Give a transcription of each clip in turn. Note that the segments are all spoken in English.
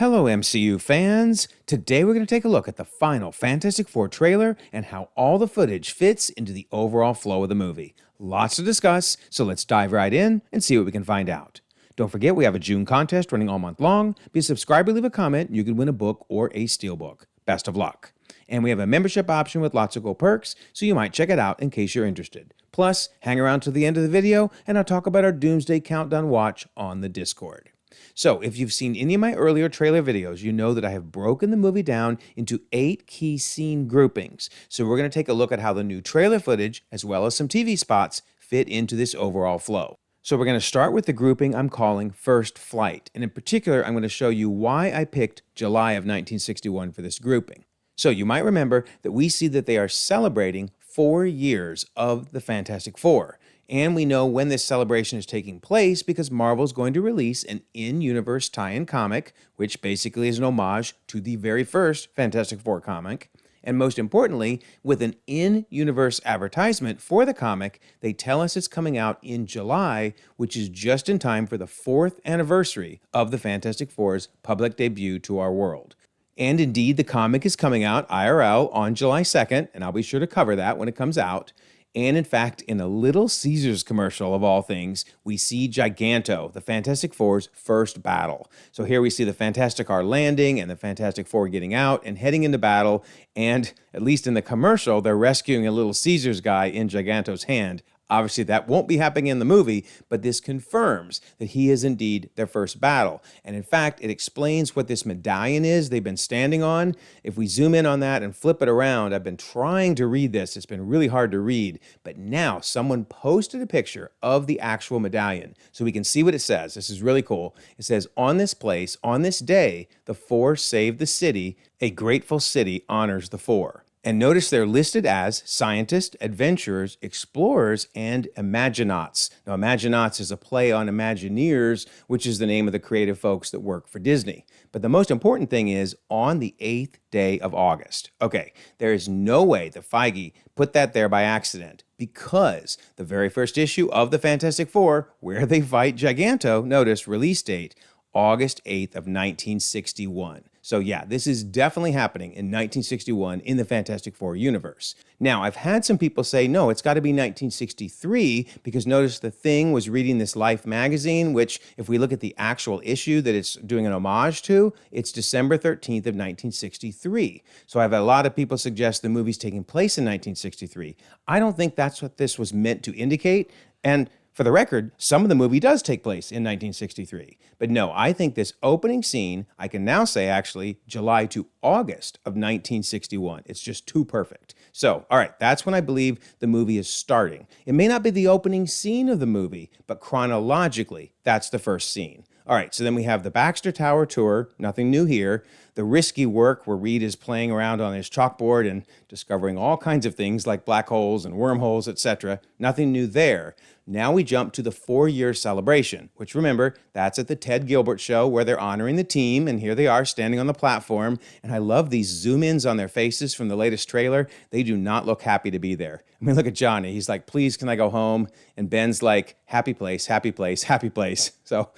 Hello, MCU fans! Today we're going to take a look at the final Fantastic Four trailer and how all the footage fits into the overall flow of the movie. Lots to discuss, so let's dive right in and see what we can find out. Don't forget we have a June contest running all month long. Be a subscriber, leave a comment, and you can win a book or a steelbook. Best of luck! And we have a membership option with lots of cool perks, so you might check it out in case you're interested. Plus, hang around to the end of the video, and I'll talk about our Doomsday Countdown watch on the Discord. So, if you've seen any of my earlier trailer videos, you know that I have broken the movie down into 8 key scene groupings. So we're going to take a look at how the new trailer footage, as well as some TV spots, fit into this overall flow. So we're going to start with the grouping I'm calling First Flight. And in particular, I'm going to show you why I picked July of 1961 for this grouping. So you might remember that we see that they are celebrating 4 years of the Fantastic Four. And we know when this celebration is taking place because Marvel's going to release an in-universe tie-in comic, which basically is an homage to the very first Fantastic Four comic. And most importantly, with an in-universe advertisement for the comic, they tell us it's coming out in July, which is just in time for the 4th anniversary of the Fantastic Four's public debut to our world. And indeed, the comic is coming out IRL on July 2nd, and I'll be sure to cover that when it comes out. And in fact, in a Little Caesars commercial of all things, we see Giganto, the Fantastic Four's first battle. So here we see the Fantastic Four landing and the Fantastic Four getting out and heading into battle. And at least in the commercial, they're rescuing a Little Caesars guy in Giganto's hand. Obviously, that won't be happening in the movie, but this confirms that he is indeed their first battle. And in fact, it explains what this medallion is they've been standing on. If we zoom in on that and flip it around, I've been trying to read this. It's been really hard to read. But now someone posted a picture of the actual medallion so we can see what it says. This is really cool. It says, "On this place, on this day, the Four saved the city. A grateful city honors the Four." And notice they're listed as scientists, adventurers, explorers, and Imaginauts. Now, Imaginauts is a play on Imagineers, which is the name of the creative folks that work for Disney. But the most important thing is on the 8th day of August. Okay, there is no way that Feige put that there by accident because the very first issue of the Fantastic Four, where they fight Giganto, notice release date, August 8th of 1961. So yeah, this is definitely happening in 1961 in the Fantastic Four universe. Now, I've had some people say, no, it's got to be 1963 because notice the Thing was reading this Life magazine, which if we look at the actual issue that it's doing an homage to, it's December 13th of 1963. So I've had a lot of people suggest the movie's taking place in 1963. I don't think that's what this was meant to indicate. And for the record, some of the movie does take place in 1963. But no, I think this opening scene, I can now say actually July to August of 1961. It's just too perfect. So, all right, that's when I believe the movie is starting. It may not be the opening scene of the movie, but chronologically, that's the first scene. All right, so then we have the Baxter Tour, nothing new here. The risky work where Reed is playing around on his chalkboard and discovering all kinds of things like black holes and wormholes, etc. Nothing new there. Now we jump to the 4-year celebration, which remember, that's at the Ted Gilbert show where they're honoring the team, and here they are standing on the platform. And I love these zoom-ins on their faces from the latest trailer. They do not look happy to be there. I mean, look at Johnny. He's like, please, can I go home? And Ben's like, happy place, happy place, happy place. So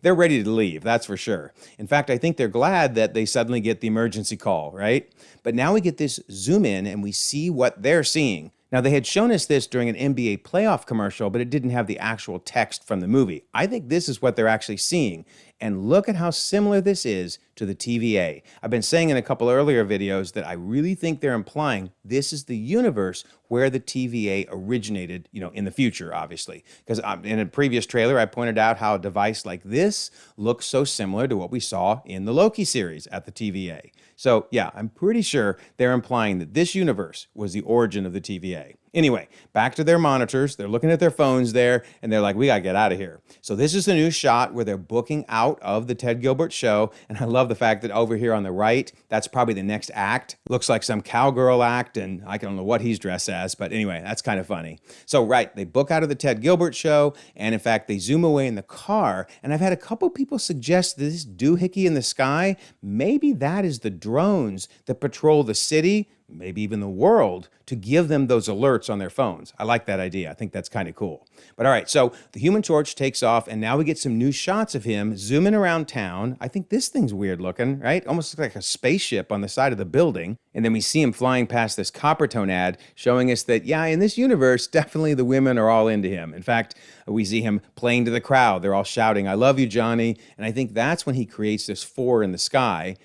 they're ready to leave, that's for sure. In fact, I think they're glad that they suddenly get the emergency call, right? But now we get this zoom in and we see what they're seeing. Now, they had shown us this during an NBA playoff commercial, but it didn't have the actual text from the movie. I think this is what they're actually seeing. And look at how similar this is to the TVA. I've been saying in a couple earlier videos that I really think they're implying this is the universe where the TVA originated, in the future, obviously. Because in a previous trailer, I pointed out how a device like this looks so similar to what we saw in the Loki series at the TVA. So yeah, I'm pretty sure they're implying that this universe was the origin of the TVA. Anyway, back to their monitors. They're looking at their phones there, and they're like, we gotta get out of here. So this is the new shot where they're booking out of the Ted Gilbert show, and I love the fact that over here on the right, that's probably the next act. Looks like some cowgirl act, and I don't know what he's dressed as, but anyway, that's kind of funny. So right, they book out of the Ted Gilbert show, and in fact, they zoom away in the car, and I've had a couple people suggest this doohickey in the sky, maybe that is the drones that patrol the city, maybe even the world, to give them those alerts on their phones. I like that idea. I think that's kind of cool. But all right, so the Human Torch takes off, and now we get some new shots of him zooming around town. I think this thing's weird looking, right? Almost looks like a spaceship on the side of the building. And then we see him flying past this Coppertone ad, showing us that, yeah, in this universe, definitely the women are all into him. In fact, we see him playing to the crowd. They're all shouting, "I love you, Johnny." And I think that's when he creates this 4 in the sky,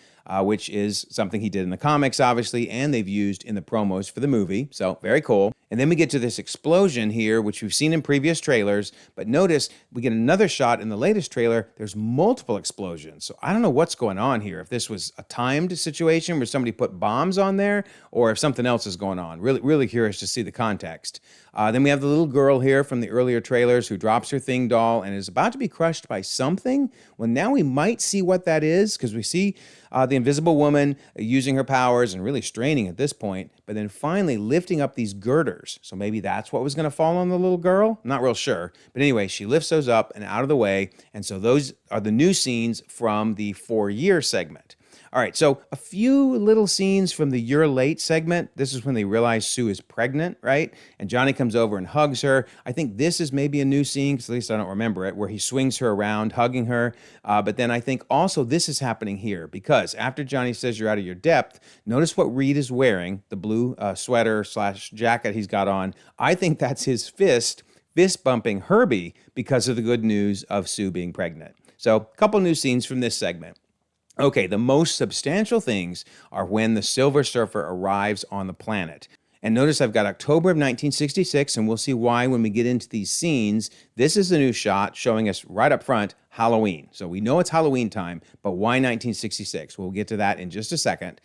which is something he did in the comics, obviously, and they've used in the promos for the movie. So very cool. And then we get to this explosion here, which we've seen in previous trailers. But notice we get another shot in the latest trailer. There's multiple explosions. So I don't know what's going on here. If this was a timed situation where somebody put bombs on there, or if something else is going on. Really, really curious to see the context. Then we have the little girl here from the earlier trailers who drops her thing doll and is about to be crushed by something. Well, now we might see what that is, because we see the Invisible Woman using her powers and really straining at this point, but then finally lifting up these girders. So maybe that's what was going to fall on the little girl? I'm not real sure. But anyway, she lifts those up and out of the way. And so those are the new scenes from the 4-year segment. All right, so a few little scenes from the You're Late segment. This is when they realize Sue is pregnant, right? And Johnny comes over and hugs her. I think this is maybe a new scene, because at least I don't remember it, where he swings her around, hugging her. But then I think also this is happening here, because after Johnny says you're out of your depth, notice what Reed is wearing, the blue sweater / jacket he's got on. I think that's his fist bumping Herbie because of the good news of Sue being pregnant. So a couple new scenes from this segment. Okay, the most substantial things are when the Silver Surfer arrives on the planet. And notice I've got October of 1966, and we'll see why when we get into these scenes. This is a new shot showing us right up front Halloween. So we know it's Halloween time, but why 1966? We'll get to that in just a second.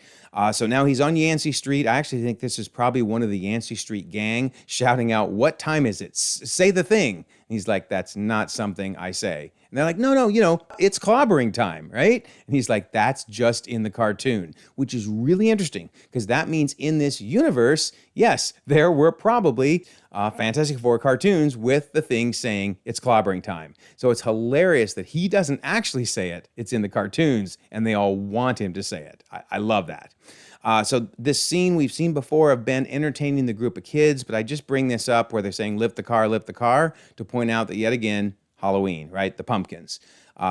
So now he's on Yancey Street. I actually think this is probably one of the Yancey Street gang shouting out, "What time is it? Say the thing." And he's like, "That's not something I say." And they're like, no, it's clobbering time, right? And he's like, "That's just in the cartoon," which is really interesting, because that means in this universe, yes, there were probably Fantastic Four cartoons with the thing saying it's clobbering time. So it's hilarious that he doesn't actually say it. It's in the cartoons, and they all want him to say it. I love that. So this scene we've seen before of Ben entertaining the group of kids, but I just bring this up where they're saying lift the car, to point out that yet again, Halloween, right? The pumpkins.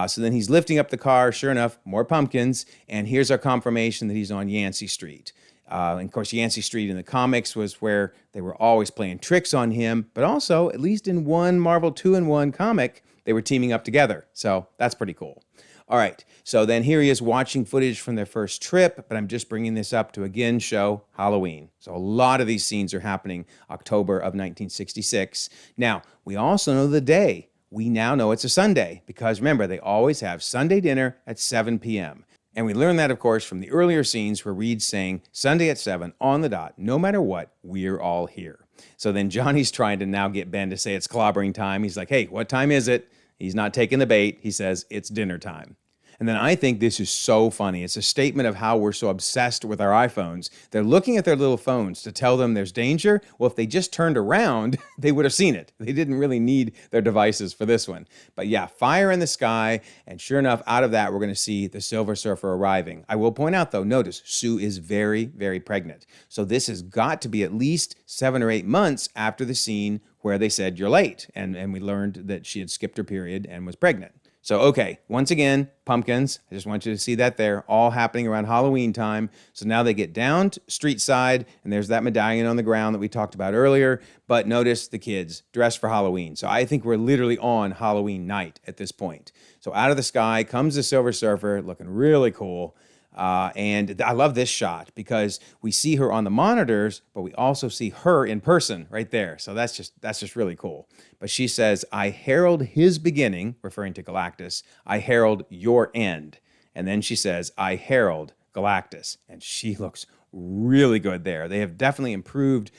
So then he's lifting up the car. Sure enough, more pumpkins. And here's our confirmation that he's on Yancey Street. And of course, Yancey Street in the comics was where they were always playing tricks on him. But also, at least in one Marvel 2-in-1 comic, they were teaming up together. So that's pretty cool. All right, so then here he is watching footage from their first trip, but I'm just bringing this up to again show Halloween. So a lot of these scenes are happening October of 1966. Now, we also know the day. We now know it's a Sunday, because remember, they always have Sunday dinner at 7 p.m. And we learn that, of course, from the earlier scenes where Reed's saying, "Sunday at 7, on the dot, no matter what, we're all here." So then Johnny's trying to now get Ben to say it's clobbering time. He's like, "Hey, what time is it?" He's not taking the bait. He says it's dinner time. And then I think this is so funny. It's a statement of how we're so obsessed with our iPhones. They're looking at their little phones to tell them there's danger. Well, if they just turned around, they would have seen it. They didn't really need their devices for this one. But yeah, fire in the sky. And sure enough, out of that, we're going to see the Silver Surfer arriving. I will point out, though, notice Sue is very, very pregnant. So this has got to be at least 7 or 8 months after the scene where they said you're late. And we learned that she had skipped her period and was pregnant. So, okay, once again, pumpkins. I just want you to see that there, all happening around Halloween time. So now they get down to street side, and there's that medallion on the ground that we talked about earlier. But notice the kids dressed for Halloween. So I think we're literally on Halloween night at this point. So out of the sky comes the Silver Surfer, looking really cool. And I love this shot because we see her on the monitors, but we also see her in person right there. So that's just really cool. But she says, "I herald his beginning," referring to Galactus. "I herald your end." And then she says, "I herald Galactus." And she looks really good there. They have definitely improved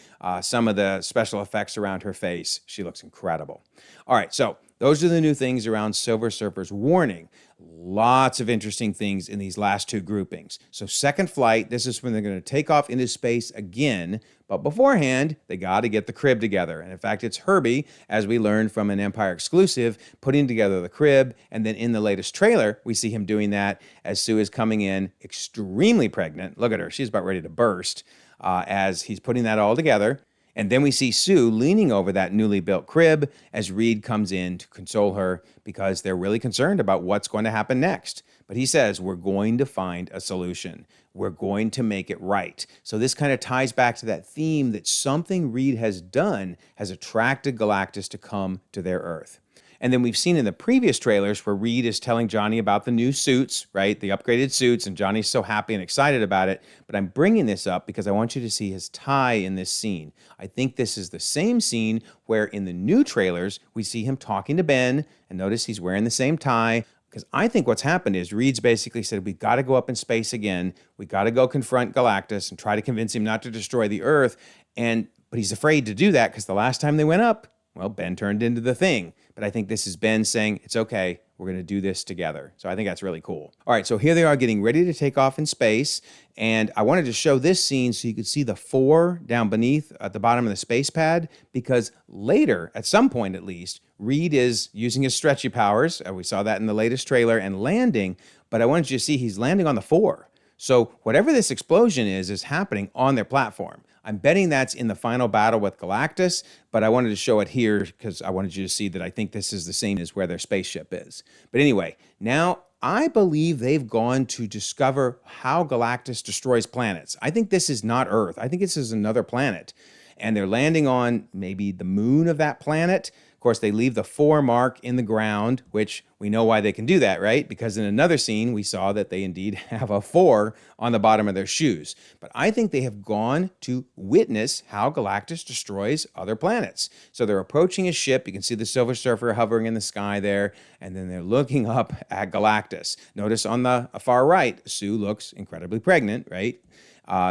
some of the special effects around her face. She looks incredible. All right, so those are the new things around Silver Surfer's warning. Lots of interesting things in these last two groupings. So second flight, this is when they're going to take off into space again. But beforehand, they got to get the crib together. And in fact, it's Herbie, as we learned from an Empire exclusive, putting together the crib. And then in the latest trailer, we see him doing that as Sue is coming in extremely pregnant. Look at her. She's about ready to burst as he's putting that all together. And then we see Sue leaning over that newly built crib as Reed comes in to console her because they're really concerned about what's going to happen next. But he says, we're going to find a solution. We're going to make it right. So this kind of ties back to that theme that something Reed has done has attracted Galactus to come to their Earth. And then we've seen in the previous trailers where Reed is telling Johnny about the new suits, right? The upgraded suits, and Johnny's so happy and excited about it. But I'm bringing this up because I want you to see his tie in this scene. I think this is the same scene where in the new trailers, we see him talking to Ben, and notice he's wearing the same tie. Because I think what's happened is Reed's basically said, we've got to go up in space again. We've got to go confront Galactus and try to convince him not to destroy the Earth. But he's afraid to do that because the last time they went up, well, Ben turned into the Thing. But I think this is Ben saying, it's okay, we're going to do this together. So I think that's really cool. All right, so here they are getting ready to take off in space. And I wanted to show this scene so you could see the 4 down beneath at the bottom of the space pad, because later, at some point at least, Reed is using his stretchy powers. We saw that in the latest trailer, and landing. But I wanted you to see he's landing on the 4. So whatever this explosion is happening on their platform. I'm betting that's in the final battle with Galactus, but I wanted to show it here because I wanted you to see that I think this is the same as where their spaceship is. But anyway, now I believe they've gone to discover how Galactus destroys planets. I think this is not Earth. I think this is another planet. And they're landing on maybe the moon of that planet. Of course, they leave the 4 mark in the ground, which we know why they can do that, right? Because in another scene, we saw that they indeed have a 4 on the bottom of their shoes. But I think they have gone to witness how Galactus destroys other planets. So they're approaching his ship. You can see the Silver Surfer hovering in the sky there. And then they're looking up at Galactus. Notice on the far right, Sue looks incredibly pregnant, right?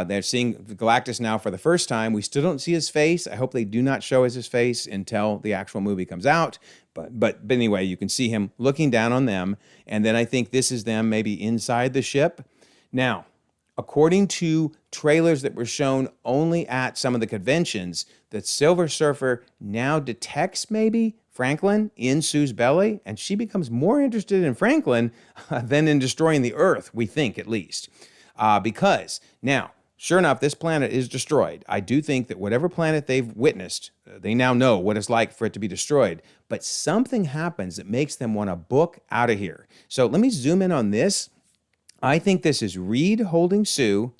They're seeing Galactus now for the first time. We still don't see his face. I hope they do not show us his face until the actual movie comes out. But anyway, you can see him looking down on them. And then I think this is them maybe inside the ship. Now, according to trailers that were shown only at some of the conventions, the Silver Surfer now detects maybe Franklin in Sue's belly, and she becomes more interested in Franklin than in destroying the Earth, we think at least. Because now, sure enough, this planet is destroyed. I do think that whatever planet they've witnessed, they now know what it's like for it to be destroyed. But something happens that makes them want to book out of here. So let me zoom in on this. I think this is Reed holding Sue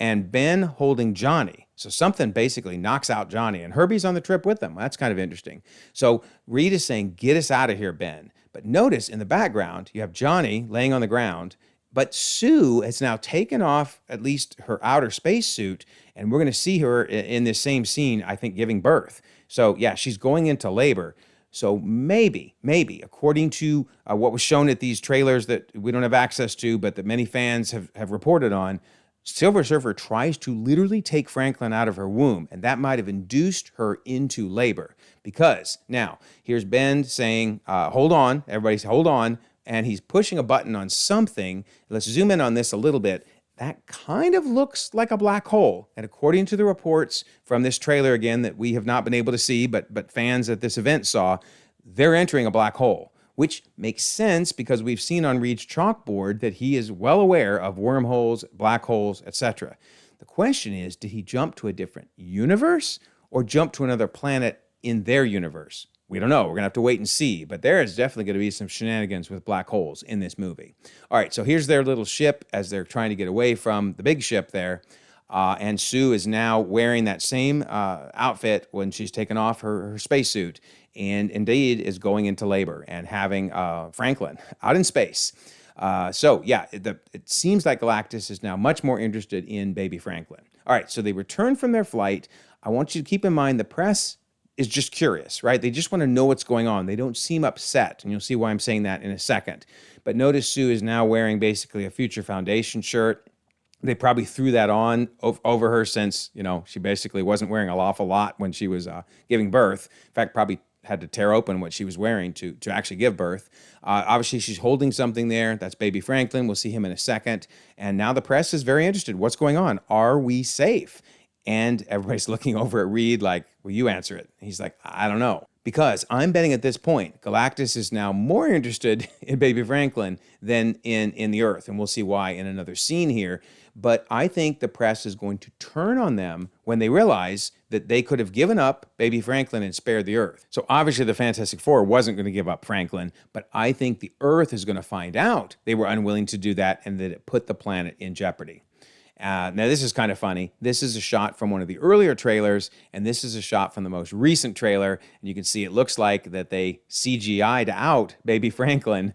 and Ben holding Johnny. So something basically knocks out Johnny, and Herbie's on the trip with them. That's kind of interesting. So Reed is saying, get us out of here, Ben. But notice in the background, you have Johnny laying on the ground. But Sue has now taken off at least her outer spacesuit, and we're going to see her in this same scene, I think, giving birth. So, yeah, she's going into labor. So maybe, according to what was shown at these trailers that we don't have access to, but that many fans have reported on, Silver Surfer tries to literally take Franklin out of her womb, and that might have induced her into labor. Because, now, here's Ben saying, hold on, everybody say, hold on. And he's pushing a button on something. Let's zoom in on this a little bit. That kind of looks like a black hole. And according to the reports from this trailer, again, that we have not been able to see, but fans at this event saw, they're entering a black hole, which makes sense because we've seen on Reed's chalkboard that he is well aware of wormholes, black holes, etc. The question is, did he jump to a different universe or jump to another planet in their universe? We don't know. We're going to have to wait and see. But there is definitely going to be some shenanigans with black holes in this movie. All right, so here's their little ship as they're trying to get away from the big ship there. And Sue is now wearing that same outfit when she's taken off her spacesuit and indeed is going into labor and having Franklin out in space. So, yeah, it seems like Galactus is now much more interested in baby Franklin. All right, so they return from their flight. I want you to keep in mind the press is just curious, right? They just want to know what's going on. They don't seem upset, and you'll see why I'm saying that in a second. But notice Sue is now wearing basically a Future Foundation shirt. They probably threw that on over her since, she basically wasn't wearing an awful lot when she was giving birth. In fact, probably had to tear open what she was wearing to actually give birth. Obviously, she's holding something there. That's baby Franklin. We'll see him in a second. And now the press is very interested. What's going on? Are we safe? And everybody's looking over at Reed like, will you answer it? He's like, I don't know. Because I'm betting at this point, Galactus is now more interested in baby Franklin than in the Earth. And we'll see why in another scene here. But I think the press is going to turn on them when they realize that they could have given up baby Franklin and spared the Earth. So obviously the Fantastic Four wasn't going to give up Franklin, but I think the Earth is going to find out they were unwilling to do that and that it put the planet in jeopardy. Now, this is kind of funny. This is a shot from one of the earlier trailers, and this is a shot from the most recent trailer. And you can see it looks like that they CGI'd out baby Franklin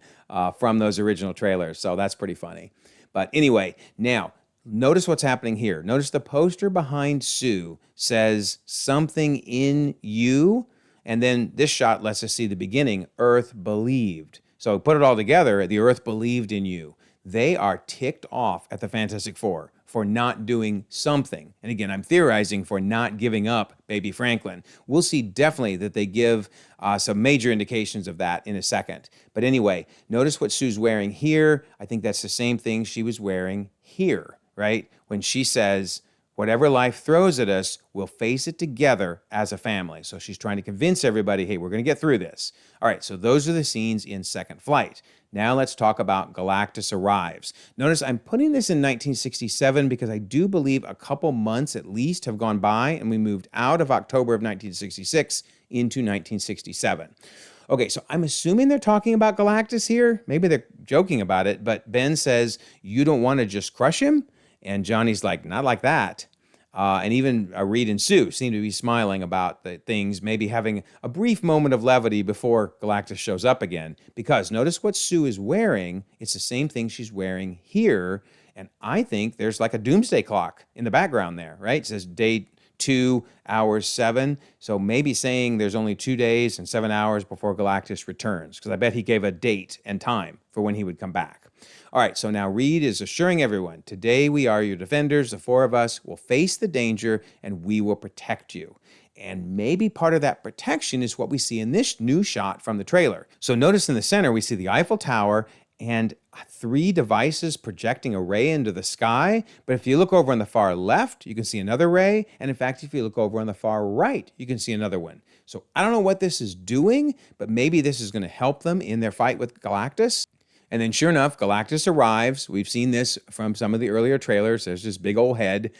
from those original trailers. So that's pretty funny. But anyway, now, notice what's happening here. Notice the poster behind Sue says something in you. And then this shot lets us see the beginning, Earth believed. So put it all together, the Earth believed in you. They are ticked off at the Fantastic Four for not doing something. And again, I'm theorizing for not giving up baby Franklin. We'll see definitely that they give some major indications of that in a second. But anyway, notice what Sue's wearing here. I think that's the same thing she was wearing here, right? When she says, whatever life throws at us, we'll face it together as a family. So she's trying to convince everybody, hey, we're going to get through this. All right, so those are the scenes in Second Flight. Now let's talk about Galactus Arrives. Notice I'm putting this in 1967 because I do believe a couple months at least have gone by and we moved out of October of 1966 into 1967. Okay, so I'm assuming they're talking about Galactus here. Maybe they're joking about it, but Ben says, you don't want to just crush him? And Johnny's like, not like that. And even Reed and Sue seem to be smiling about the things, maybe having a brief moment of levity before Galactus shows up again. Because notice what Sue is wearing. It's the same thing she's wearing here. And I think there's like a doomsday clock in the background there, right? It says day 2 hours 7. So maybe saying there's only 2 days and 7 hours before Galactus returns. Because I bet he gave a date and time for when he would come back. All right, so now Reed is assuring everyone, today we are your defenders, the 4 of us will face the danger and we will protect you. And maybe part of that protection is what we see in this new shot from the trailer. So notice in the center, we see the Eiffel Tower and 3 devices projecting a ray into the sky. But if you look over on the far left, you can see another ray. And in fact, if you look over on the far right, you can see another one. So I don't know what this is doing, but maybe this is going to help them in their fight with Galactus. And then sure enough, Galactus arrives. We've seen this from some of the earlier trailers. There's this big old head.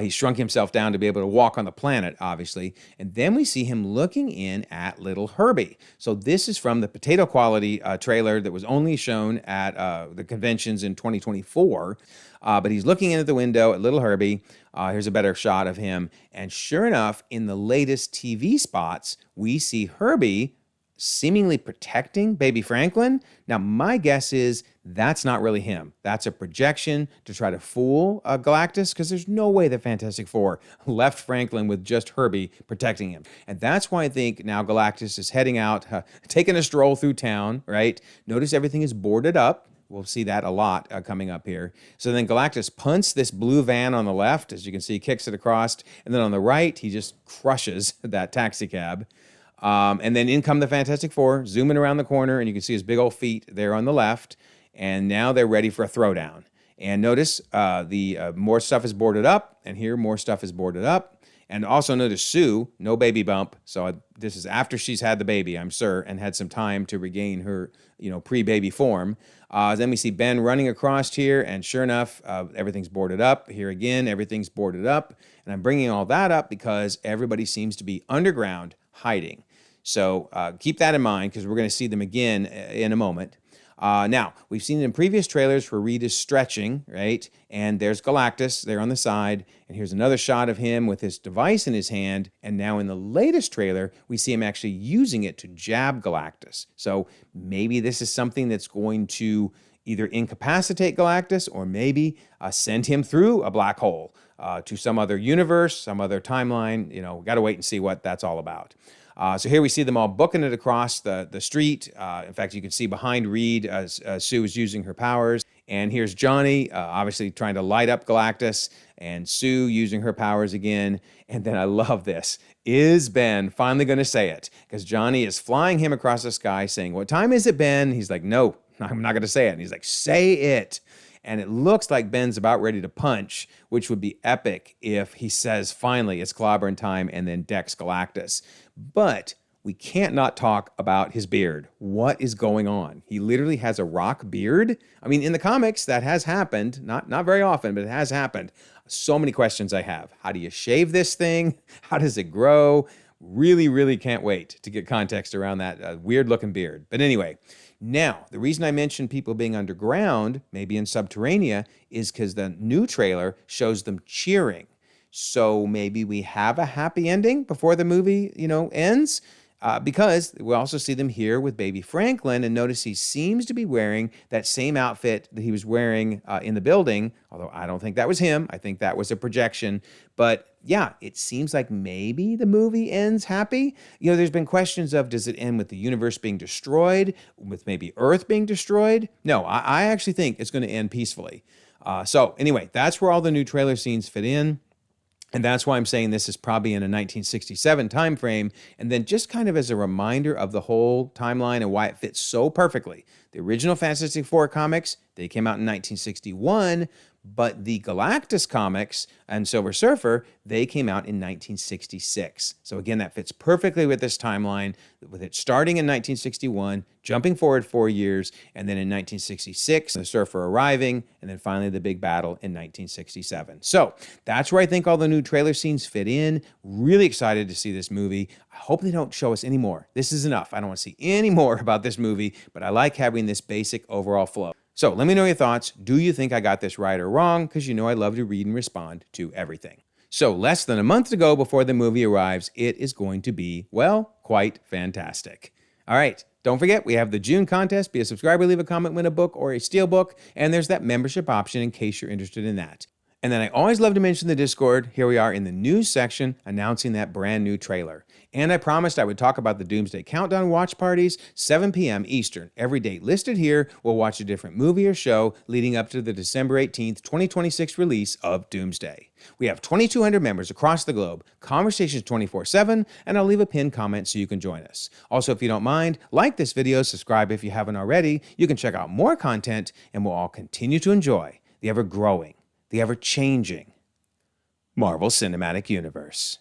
He shrunk himself down to be able to walk on the planet, obviously. And then we see him looking in at little Herbie. So this is from the potato quality trailer that was only shown at the conventions in 2024. But he's looking in at the window at little Herbie. Here's a better shot of him. And sure enough, in the latest TV spots, we see Herbie seemingly protecting baby Franklin. Now, my guess is that's not really him. That's a projection to try to fool Galactus, because there's no way the Fantastic Four left Franklin with just Herbie protecting him. And that's why I think now Galactus is heading out, taking a stroll through town, right? Notice everything is boarded up. We'll see that a lot coming up here. So then Galactus punts this blue van on the left, as you can see, kicks it across. And then on the right, he just crushes that taxi cab. And then in come the Fantastic Four, zooming around the corner, and you can see his big old feet there on the left. And now they're ready for a throwdown. And notice more stuff is boarded up, and here more stuff is boarded up. And also notice Sue, no baby bump. So this is after she's had the baby, I'm sure, and had some time to regain her, pre-baby form. Then we see Ben running across here, and sure enough, everything's boarded up. Here again, everything's boarded up. And I'm bringing all that up because everybody seems to be underground hiding. So keep that in mind, because we're going to see them again in a moment. Now, we've seen it in previous trailers where Reed is stretching, right? And there's Galactus there on the side. And here's another shot of him with his device in his hand. And now in the latest trailer, we see him actually using it to jab Galactus. So maybe this is something that's going to either incapacitate Galactus or maybe send him through a black hole to some other universe, some other timeline. Got to wait and see what that's all about. So here we see them all booking it across the street. In fact, you can see behind Reed, Sue is using her powers. And here's Johnny, obviously trying to light up Galactus, and Sue using her powers again. And then I love this. Is Ben finally going to say it? Because Johnny is flying him across the sky saying, "What time is it, Ben?" He's like, "No, I'm not going to say it." And he's like, "Say it." And it looks like Ben's about ready to punch, which would be epic if he says, finally, it's clobbering time, and then decks Galactus. But we can't not talk about his beard. What is going on? He literally has a rock beard. I mean, in the comics, that has happened. Not very often, but it has happened. So many questions I have. How do you shave this thing? How does it grow? Really, really can't wait to get context around that weird-looking beard. But anyway, now, the reason I mentioned people being underground, maybe in Subterranea, is because the new trailer shows them cheering. So maybe we have a happy ending before the movie, ends. Because we also see them here with baby Franklin, and notice he seems to be wearing that same outfit that he was wearing in the building, although I don't think that was him. I think that was a projection. But yeah, it seems like maybe the movie ends happy. There's been questions of, does it end with the universe being destroyed, with maybe Earth being destroyed? No, I actually think it's going to end peacefully. So anyway, that's where all the new trailer scenes fit in. And that's why I'm saying this is probably in a 1967 time frame. And then just kind of as a reminder of the whole timeline and why it fits so perfectly. The original Fantastic Four comics, they came out in 1961, but the Galactus comics and Silver Surfer, they came out in 1966. So again, that fits perfectly with this timeline, with it starting in 1961, jumping forward 4 years, and then in 1966, the Surfer arriving, and then finally the big battle in 1967. So that's where I think all the new trailer scenes fit in. Really excited to see this movie. I hope they don't show us any more. This is enough. I don't want to see any more about this movie, but I like having this basic overall flow. So let me know your thoughts. Do you think I got this right or wrong? Because I love to read and respond to everything. So less than a month to go before the movie arrives. It is going to be, well, quite fantastic. All right. Don't forget, we have the June contest. Be a subscriber, leave a comment, win a book or a steelbook. And there's that membership option in case you're interested in that. And then I always love to mention the Discord. Here we are in the news section announcing that brand new trailer. And I promised I would talk about the Doomsday Countdown watch parties, 7 p.m. Eastern. Every date listed here, we'll watch a different movie or show leading up to the December 18th, 2026 release of Doomsday. We have 2,200 members across the globe, conversations 24/7, and I'll leave a pinned comment so you can join us. Also, if you don't mind, like this video, subscribe if you haven't already. You can check out more content, and we'll all continue to enjoy the ever-growing, the ever-changing Marvel Cinematic Universe.